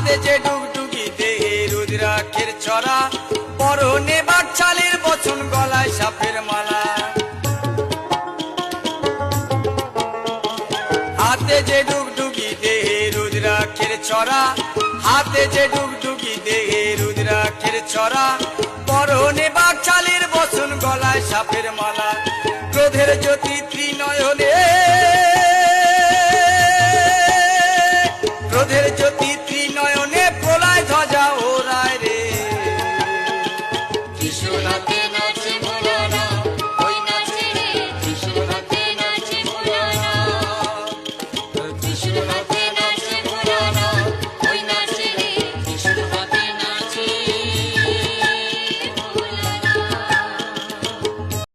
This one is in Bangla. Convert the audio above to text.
হাতে যে ডুগডুগি দেহে রুদ্রাক্ষের ছড়া, পরনে বাকছালের বচন, গলায় সাপের মালা। হাতে যে ডুগডুগি দেহে রুদ্রাক্ষের ছড়া, হাতে যে ডুগডুগি দেহে রুদ্রাক্ষের ছড়া, পরনে বাকছালের বচন, গলায় সাপের মালা। ক্রোধের জ্যোতি ত্রিনয়নে